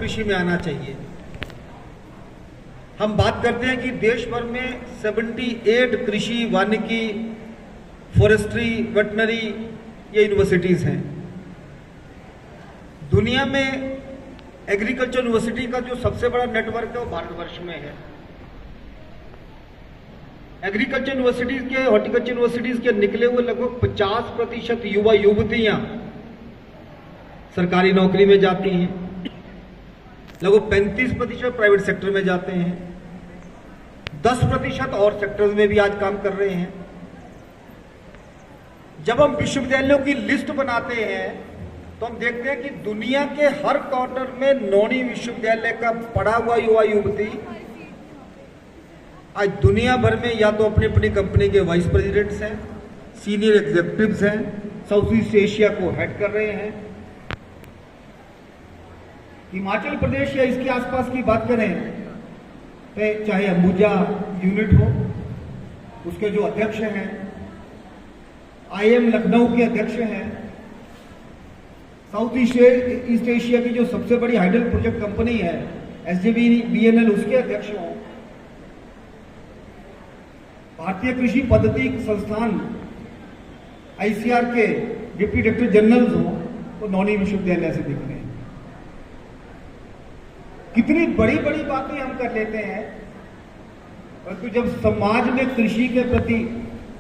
कृषि में आना चाहिए। हम बात करते हैं कि देश भर में 78 कृषि, वानिकी, फॉरेस्ट्री, वेटनरी ये यूनिवर्सिटीज हैं। दुनिया में एग्रीकल्चर यूनिवर्सिटी का जो सबसे बड़ा नेटवर्क है वो भारतवर्ष में है। एग्रीकल्चर यूनिवर्सिटीज के, हॉर्टिकल्चर यूनिवर्सिटीज के निकले हुए लगभग 50% युवा युवतियां सरकारी नौकरी में जाती हैं, लगभग 35% प्राइवेट सेक्टर में जाते हैं, 10% और सेक्टर्स में भी आज काम कर रहे हैं। जब हम विश्वविद्यालयों की लिस्ट बनाते हैं तो हम देखते हैं कि दुनिया के हर क्वार्टर में नौणी विश्वविद्यालय का पढ़ा हुआ युवा युवती आज दुनिया भर में या तो अपनी अपनी कंपनी के वाइस प्रेसिडेंट्स हैं, सीनियर एग्जीक्यूटिव्स हैं, साउथ ईस्ट एशिया को हेड कर रहे हैं। हिमाचल प्रदेश या इसके आसपास की बात करें तो चाहे अंबुजा यूनिट हो, उसके जो अध्यक्ष हैं, IIM लखनऊ के अध्यक्ष हैं, साउथ ईस्ट एशिया की जो सबसे बड़ी हाइडल प्रोजेक्ट कंपनी है SJVN उसके अध्यक्ष हों, भारतीय कृषि पद्धति संस्थान ICAR के डिप्टी डायरेक्टर जनरल हों, तो नौणी विश्वविद्यालय से दिख रहे हैं। कितनी बड़ी बड़ी बातें हम कर लेते हैं, परंतु जब समाज में कृषि के प्रति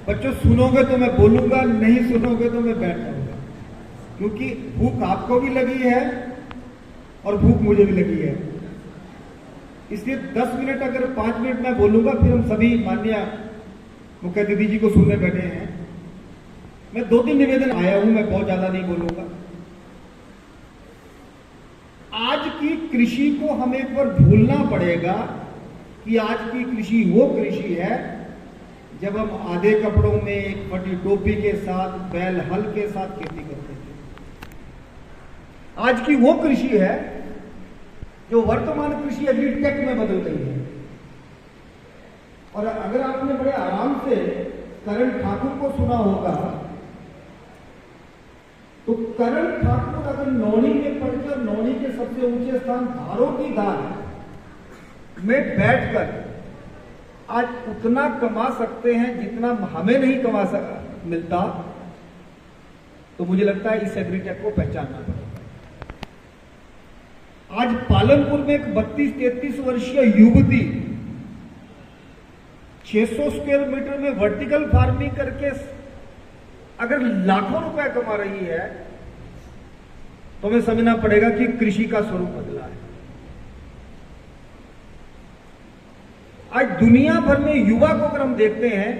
बच्चों सुनोगे तो मैं बोलूंगा, नहीं सुनोगे तो मैं बैठ जाऊंगा, क्योंकि भूख आपको भी लगी है और भूख मुझे भी लगी है। इसलिए 10 मिनट अगर 5 मिनट मैं बोलूंगा, फिर हम सभी माननीय मुख्य अतिथि जी को सुनने बैठे हैं। मैं 2-3 निवेदन आया हूं, मैं बहुत ज्यादा नहीं बोलूंगा। आज की कृषि को हमें एक बार भूलना पड़ेगा कि आज की कृषि वो कृषि है जब हम आधे कपड़ों में एक फटी टोपी के साथ, बैल हल के साथ खेती करते थे। आज की वो कृषि है जो वर्तमान कृषि एग्रीटेक में बदल गई है। और अगर आपने बड़े आराम से करण ठाकुर को सुना होगा, तो करण ठाकुर अगर नौणी में पढ़कर नौणी के सबसे ऊंचे स्थान धारों की धार में बैठकर आज उतना कमा सकते हैं जितना हमें नहीं मिलता, तो मुझे लगता है इस एग्रीटेक को पहचानना पड़ेगा। आज पालनपुर में एक 32-33 वर्षीय युवती 600 स्क्वायर मीटर में वर्टिकल फार्मिंग करके अगर लाखों रुपए कमा रही है, तो हमें समझना पड़ेगा कि कृषि का स्वरूप बदला है। आज दुनिया भर में युवा को अगर हम देखते हैं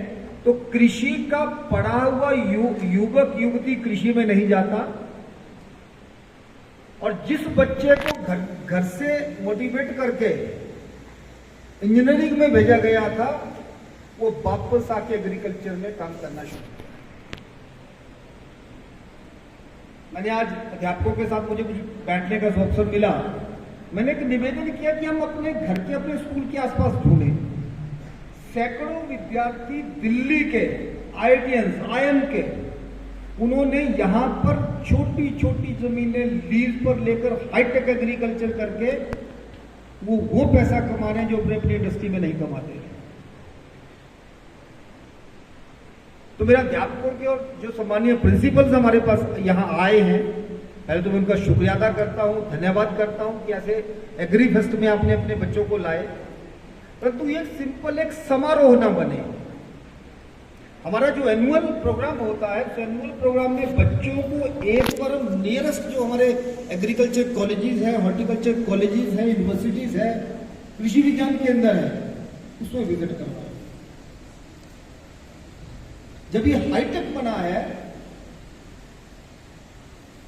तो कृषि का पढ़ा हुआ युवक युवती कृषि में नहीं जाता, और जिस बच्चे को घर से मोटिवेट करके इंजीनियरिंग में भेजा गया था, वो वापस आके एग्रीकल्चर में काम करना शुरू किया। मैंने आज अध्यापकों के साथ मुझे कुछ बैठने का अवसर मिला, मैंने एक निवेदन किया कि हम अपने घर के, अपने स्कूल के आसपास ढूंढें। सैकड़ों विद्यार्थी दिल्ली के IIM के, उन्होंने यहां पर छोटी छोटी जमीनें लीज पर लेकर हाईटेक एग्रीकल्चर करके वो पैसा कमा रहे हैं जो अपनी इंडस्ट्री में नहीं कमाते। तो मेरा अध्यापकों के और जो सम्मानीय प्रिंसिपल्स हमारे पास यहाँ आए हैं, पहले तो मैं उनका शुक्रिया अदा करता हूँ, धन्यवाद करता हूँ कि ऐसे एग्री फेस्ट में आपने अपने बच्चों को लाए। परंतु ये सिंपल एक समारोह ना बने। हमारा जो एनुअल प्रोग्राम होता है, तो एनुअल प्रोग्राम में बच्चों को एक बार नियरेस्ट जो हमारे एग्रीकल्चर कॉलेजेस हैं, हॉर्टिकल्चर कॉलेजेस हैं, यूनिवर्सिटीज है, कृषि विज्ञान केंद्र है, उसमें विजिट करना। जब ये हाईटेक बना है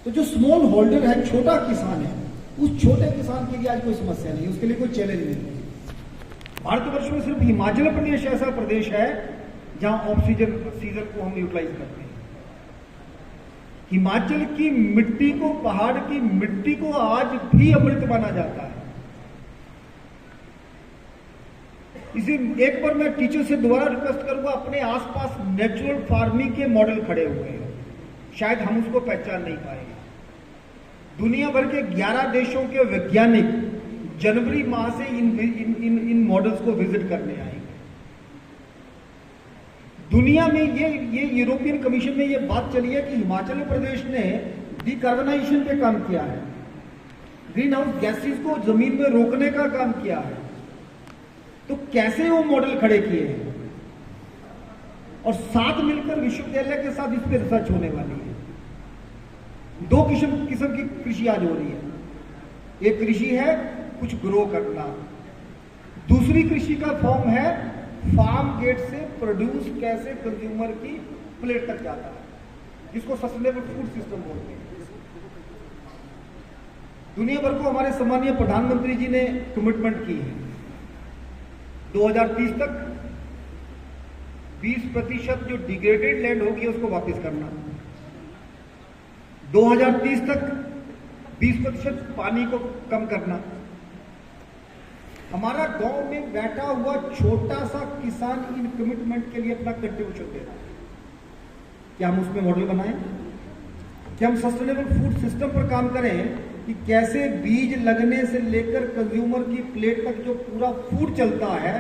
तो जो स्मॉल होल्डर है, छोटा किसान है, उस छोटे किसान के लिए आज कोई समस्या नहीं, उसके लिए कोई चैलेंज नहीं। भारतवर्ष में सिर्फ हिमाचल प्रदेश ऐसा प्रदेश है जहां ऑफ सीजन को हम यूटिलाइज करते हैं। हिमाचल की मिट्टी को, पहाड़ की मिट्टी को आज भी अमृत माना जाता है। इसी एक बार मैं टीचर से दोबारा रिक्वेस्ट करूंगा, अपने आसपास नेचुरल फार्मिंग के मॉडल खड़े हुए हैं, शायद हम उसको पहचान नहीं पाएंगे। दुनिया भर के 11 देशों के वैज्ञानिक जनवरी माह से इन मॉडल्स को विजिट करने आएंगे। दुनिया में ये यूरोपियन कमीशन में ये बात चली है कि हिमाचल प्रदेश ने डिकार्बनाइजेशन पे काम किया है, ग्रीन हाउस गैसेस को जमीन में रोकने का काम किया है। तो कैसे वो मॉडल खड़े किए हैं और साथ मिलकर विश्वविद्यालय के साथ इस पर रिसर्च होने वाली है। दो किस्म की कृषि आज हो रही है। एक कृषि है कुछ ग्रो करना, दूसरी कृषि का फॉर्म है फार्म गेट से प्रोड्यूस कैसे कंज्यूमर की प्लेट तक जाता है, जिसको सस्टेनेबल फूड सिस्टम बोलते हैं। दुनिया भर को हमारे सम्मानीय प्रधानमंत्री जी ने कमिटमेंट की है 2030 तक 20% जो डिग्रेडेड लैंड होगी उसको वापस करना, 2030 तक 20% पानी को कम करना। हमारा गांव में बैठा हुआ छोटा सा किसान इन कमिटमेंट के लिए अपना कंट्रीब्यूशन दे रहा है। क्या हम उसमें मॉडल बनाएं? क्या हम सस्टेनेबल फूड सिस्टम पर काम करें कि कैसे बीज लगने से लेकर कंज्यूमर की प्लेट तक जो पूरा फूड चलता है,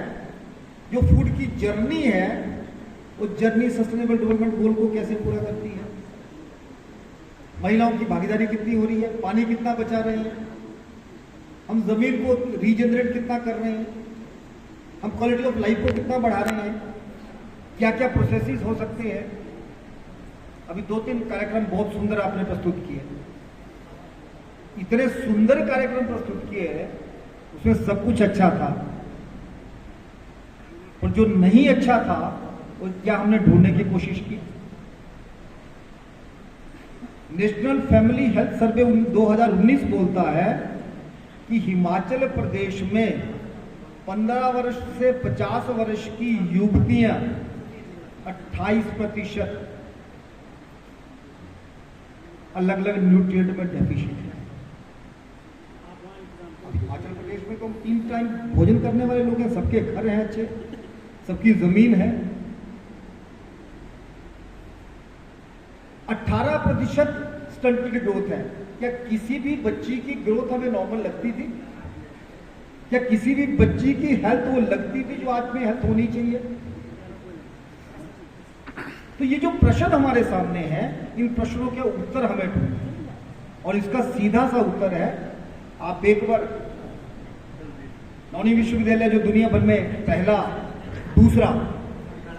जो फूड की जर्नी है, वो जर्नी सस्टेनेबल डेवलपमेंट गोल को कैसे पूरा करती है। महिलाओं की भागीदारी कितनी हो रही है, पानी कितना बचा रहे हैं, हम जमीन को रीजनरेट कितना कर रहे हैं, हम क्वालिटी ऑफ लाइफ को कितना बढ़ा रहे हैं, क्या क्या प्रोसेसेस हो सकते हैं। अभी 2-3 कार्यक्रम बहुत सुंदर आपने प्रस्तुत किए, इतने सुंदर कार्यक्रम प्रस्तुत किए हैं, उसमें सब कुछ अच्छा था, और जो नहीं अच्छा था वो क्या हमने ढूंढने की कोशिश की। नेशनल फैमिली हेल्थ सर्वे 2019 बोलता है कि हिमाचल प्रदेश में 15 वर्ष से 50 वर्ष की युवतियां 28% अलग अलग न्यूट्रिएंट में डेफिशिएंट है। हिमाचल प्रदेश में तो 3 टाइम भोजन करने वाले लोग हैं, सबके घर हैं अच्छे, सबकी जमीन है। 18% स्टंटेड ग्रोथ है। क्या किसी भी बच्ची की ग्रोथ हमें नॉर्मल लगती थी? क्या किसी भी बच्ची की हेल्थ वो लगती थी जो आज में हेल्थ होनी चाहिए? तो ये जो प्रश्न हमारे सामने हैं, इन प्रश्नों के उत्तर हमें ढूंढने, और इसका सीधा सा उत्तर है, आप एक बार नौनी विश्वविद्यालय जो दुनिया भर में पहला दूसरा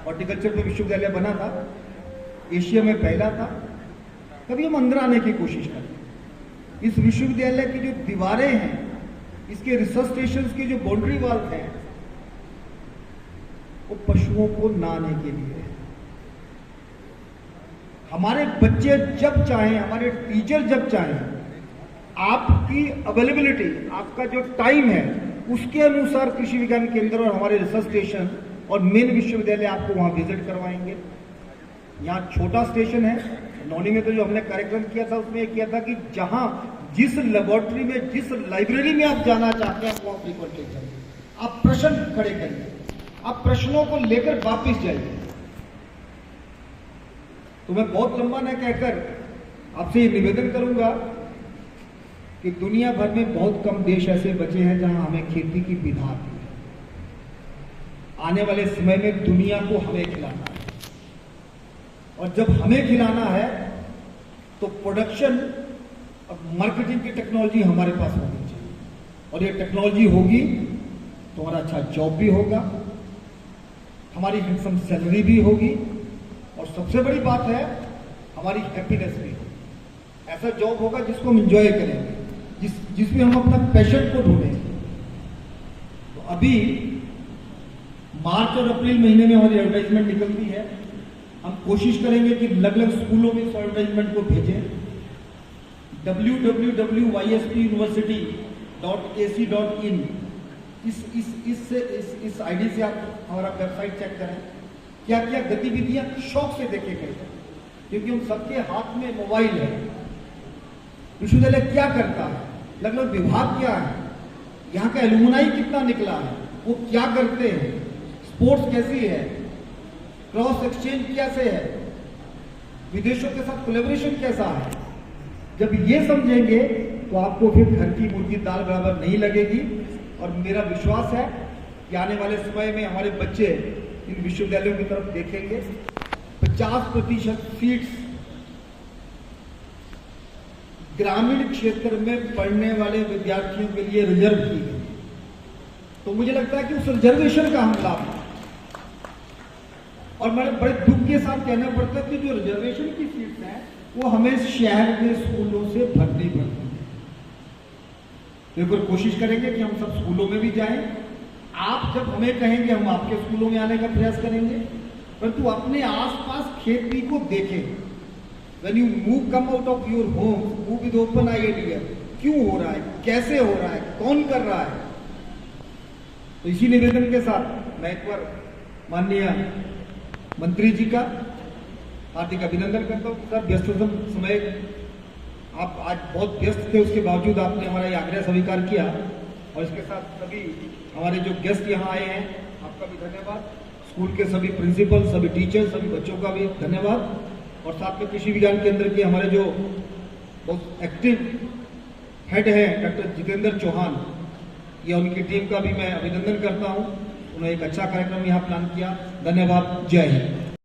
हॉर्टिकल्चर पे विश्वविद्यालय बना था, एशिया में पहला था, कभी हम अंदर आने की कोशिश करें। इस विश्वविद्यालय की जो दीवारें हैं, इसके रिसर्च स्टेशन की जो बाउंड्री वॉल हैं, वो पशुओं को नहाने के लिए है। हमारे बच्चे जब चाहें, हमारे टीचर जब चाहें, आपकी अवेलेबिलिटी, आपका जो टाइम है, उसके अनुसार कृषि विज्ञान केंद्र और हमारे रिसर्च स्टेशन और मेन विश्वविद्यालय आपको वहां विजिट करवाएंगे। यहाँ छोटा स्टेशन है, नौनी में तो जो हमने कार्यक्रम किया था उसमें किया था कि जहां जिस लेबोरेटरी में, जिस लाइब्रेरी में आप जाना चाहते हैं, वहां फ्रीक्वेंटली जाइए, आप प्रश्न खड़े करिए, आप प्रश्नों को लेकर वापिस जाइए। तो मैं बहुत लंबा न कहकर आपसे ये निवेदन करूंगा कि दुनिया भर में बहुत कम देश ऐसे बचे हैं जहां हमें खेती की विधा आती है। आने वाले समय में दुनिया को हमें खिलाना है, और जब हमें खिलाना है तो प्रोडक्शन और मार्केटिंग की टेक्नोलॉजी हमारे पास होनी चाहिए, और ये टेक्नोलॉजी होगी तो हमारा अच्छा जॉब भी होगा, हमारी हैंडसम सैलरी भी होगी, और सबसे बड़ी बात है हमारी हैप्पीनेस भी होगी। ऐसा जॉब होगा जिसको हम एंजॉय करेंगे, जिसमें हम अपना पैशन को ढूंढेंगे। तो अभी मार्च और अप्रैल महीने में हमारी एडवर्टाइजमेंट निकलती है, हम कोशिश करेंगे कि अलग अलग स्कूलों में इस एडवर्टाइजमेंट को भेजें। www.yspuniversity.ac.in इस आईडी से आप हमारा वेबसाइट चेक करें। क्या क्या गतिविधियां शौक से देखेंगे, क्योंकि हम सबके हाथ में मोबाइल है। विश्वविद्यालय क्या करता है, अलग अलग विभाग क्या है, यहाँ का एलुमनाई कितना निकला है, वो क्या करते हैं, स्पोर्ट्स कैसी है, क्रॉस एक्सचेंज कैसे है, विदेशों के साथ कोलैबोरेशन कैसा है, जब ये समझेंगे तो आपको फिर घर की मुर्गी दाल बराबर नहीं लगेगी। और मेरा विश्वास है कि आने वाले समय में हमारे बच्चे इन विश्वविद्यालयों की तरफ देखेंगे। 50% सीट्स ग्रामीण क्षेत्र में पढ़ने वाले विद्यार्थियों के लिए रिजर्व की गई, तो मुझे लगता है कि उस रिजर्वेशन का हम लाभ लें। और मैंने बड़े दुख के साथ कहना पड़ता है कि जो रिजर्वेशन की सीट्स हैं वो हमें शहर के स्कूलों से भरनी पड़ती है। तो एक बार कोशिश करेंगे कि हम सब स्कूलों में भी जाएं। आप जब हमें कहेंगे हम आपके स्कूलों में आने का प्रयास करेंगे, परंतु अपने आसपास खेती को देखें। When you move, come out of your home, move with open idea. क्यों हो रहा है, कैसे हो रहा है, कौन कर रहा है। तो इसी निवेदन के साथ मैं एक बार माननीय मंत्री जी का हार्दिक अभिनंदन करता हूँ। सर, व्यस्ततम समय आप आज बहुत व्यस्त थे, उसके बावजूद आपने हमारा ये आग्रह स्वीकार किया। और इसके साथ सभी हमारे जो गेस्ट यहाँ आए हैं, आपका भी धन्यवाद। स्कूल के सभी प्रिंसिपल, सभी टीचर, सभी बच्चों का भी धन्यवाद। और साथ में कृषि विज्ञान केंद्र के हमारे जो बहुत एक्टिव हेड हैं डॉक्टर जितेंद्र चौहान, या उनकी टीम का भी मैं अभिनंदन करता हूं। उन्होंने एक अच्छा कार्यक्रम यहाँ प्लान किया। धन्यवाद। जय हिंद।